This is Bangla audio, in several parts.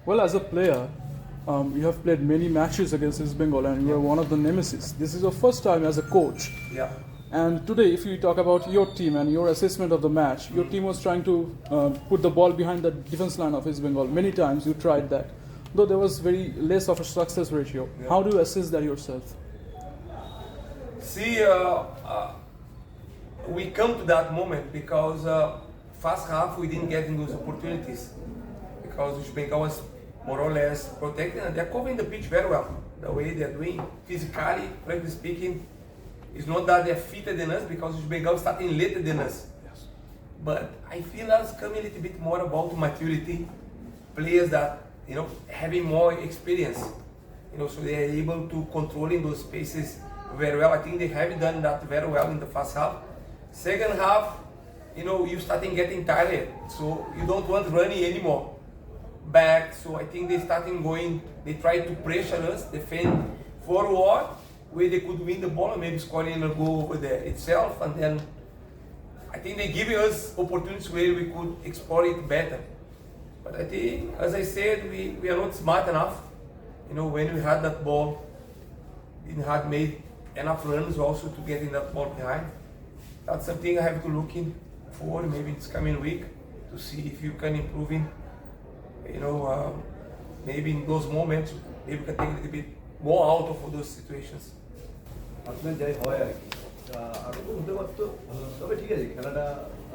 Well, as a player, you have played many matches against East Bengal and you are one of the nemesis. This is your first time as a coach. Yeah. And today, if you talk about your team and your assessment of the match, your team was trying to put the ball behind the defense line of East Bengal. Many times you tried that, though there was very less of a success ratio. Yeah. How do you assess that yourself? See, we come to that moment because first half we didn't get in those opportunities because East Bengal was more or less protected and they're covering the pitch very well. The way they're doing physically, frankly speaking, it's not that they're fitter than us because East Bengal starting later than us. Yes. But I feel us coming a little bit more about maturity, players that having more experience, so they are able to controlling those spaces very well. I think they have done that very well in the first half. Second half, you starting getting tired, so you don't want running anymore back. So I think they starting going. They try to pressure us, defend forward, where they could win the ball and maybe scoring a goal over there itself. And then I think they give us opportunities where we could explore it better. But I think, as I said, we are not smart enough. When we had that ball, didn't have made enough runs also to get in that ball behind. That's something I have to look in for maybe this coming week to see if you can improve in. Maybe in those moments, maybe we can take a little bit more out of those situations. আপনার যাই হয় আর কি আরও হতে পারতো, তবে ঠিক আছে, খেলাটা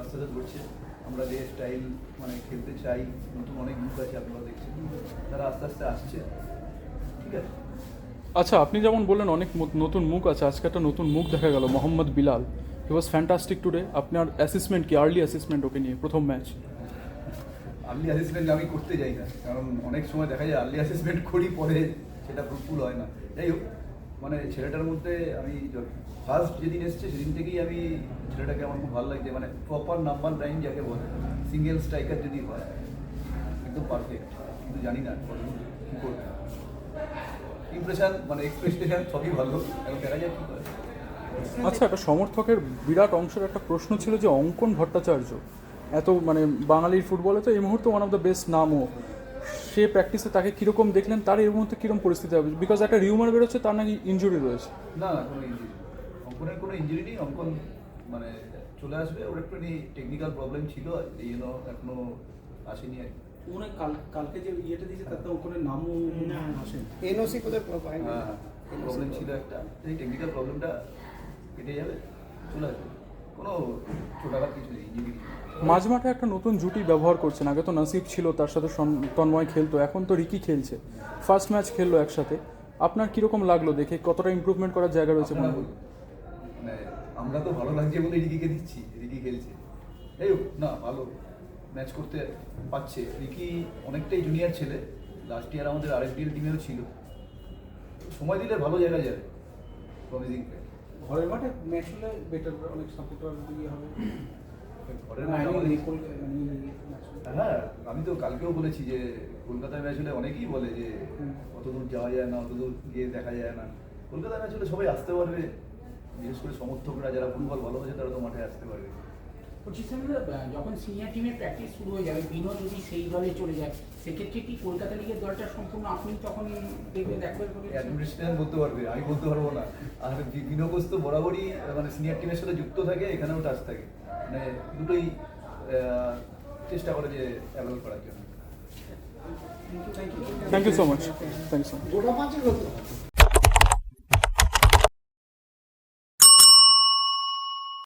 আস্তে আস্তে ঘটছে। আমরা যে স্টাইল খেলতে চাই, নতুন অনেক মুখ আছে আপনারা দেখছেন, তারা আস্তে আস্তে আসছে, ঠিক আছে। আচ্ছা, আপনি যেমন বললেন অনেক নতুন মুখ আছে, আজকে একটা নতুন মুখ দেখা গেল, মোহাম্মদ বিলাল। হি ওয়াজ ফ্যান্টাস্টিক টুডে। আপনার অ্যাসেসমেন্ট কি, আর্লি অ্যাসেসমেন্ট ওকে নিয়ে প্রথম ম্যাচ? আর্লি অ্যাসেসমেন্ট আমি করতে যাই না, কারণ অনেক সময় দেখা যায় আর্লি অ্যাসেসমেন্ট করি, পরে সেটা ফ্রুটফুল হয় না। যাই হোক, ছেলেটার মধ্যে আমি ফার্স্ট যেদিন এসছে সেদিন থেকেই আমি ছেলেটাকে আমার খুব ভালো লাগছে। প্রপার নাম্বার 9 যাকে বলে, সিঙ্গেল স্ট্রাইকার যদি হয় একদম পারফেক্ট, কিন্তু জানি না কী করবে। ইমপ্রেশন এক্সপেকটেশন সবই ভালো, এখন দেখা যায় কী করে। আচ্ছা, একটা সমর্থকের বিরাট অংশের একটা প্রশ্ন ছিল যে অঙ্কন ভট্টাচার্য এত বাঙালির ফুটবলে তো এই মুহূর্তে ওয়ান অফ দ্য বেস্ট নামও, সে প্র্যাকটিসে তাকে কীরকম দেখলেন, তার এই মুহূর্তে কীরকম পরিস্থিতি হবে? বিকজ একটা রিউমার বেরোচ্ছে তার নাকি ইনজুরি রয়েছে। না, কোনো ইঞ্জুরি, অঙ্কনের কোনো ইঞ্জুরি নেই। অঙ্কন চলে আসবে, ওর একটু টেকনিক্যাল প্রবলেম ছিল, এই জন্য এখনো আসেনি আর কি। কালকে যে ইয়েটা দিয়েছে তাতে অঙ্কনের নামও আসেনি, এনওসি কোথায় পায়নি। হ্যাঁ, প্রবলেম ছিল একটা, এই টেকনিক্যাল প্রবলেমটা কেটে যাবে, চলে আসবে, কোনো ছোটাঘাত কিছু নেই, ইঞ্জুরি। মাঝমাঠে একটা নতুন জুটি ব্যবহার করছেন, আগে তো নাসিব ছিল, তার সাথে তন্ময় খেলতো, এখন তো রিকি খেলছে, ফার্স্ট ম্যাচ খেললো একসাথে। আপনার কীরকম লাগলো দেখে, কতটা ইমপ্রুভমেন্ট করার জায়গা রয়েছে মনে হয়? আমরা তো ভালো লাগছে বলে রিকিকে দিচ্ছি, রিকি খেলছে, এই হোক না, ভালো ম্যাচ করতে পারছে। রিকি অনেকটাই জুনিয়র ছেলে, লাস্ট ইয়ার আমাদের আরএফডিএল টিমেও ছিল, সময় দিলে ভালো জায়গা যাবে, প্রমিজিং। ঘরের মাঠে ম্যাচ হলে বেটার, অনেক সাপোর্টার দিয়ে হবে ঘরের মাঠে। হ্যাঁ, আমি তো কালকেও বলেছি যে কলকাতায় ম্যাচ হলে অনেকেই বলে যে অত দূর যাওয়া যায় না, অত দূর গিয়ে দেখা যায় না। কলকাতায় ম্যাচ হলে সবাই আসতে পারবে, বিশেষ করে সমর্থকরা যারা ফুটবল ভালোবাসে তারা তো মাঠে আসতে পারবে। যখন সিনিয়র টিমের প্র্যাকটিস শুরু হয়ে যাবে, বিনো যদি সেই দলে চলে যায়, সেক্ষেত্রে কি কলকাতা লিগের দলটা সম্পূর্ণ আপনি তখন দেখবেন? অ্যাডমিনিস্ট্রেশন বলতে পারবে, আমি বলতে পারবো না। আর বিনো ঘোষ তো বরাবরই সিনিয়র টিমের সাথে যুক্ত থাকে, এখানেও টাচ থাকে, দুটোই চেষ্টা করে যে অ্যাভয়েড করার জন্য। Thank you so much, thank you so much. গোটা পাঁচের হতো।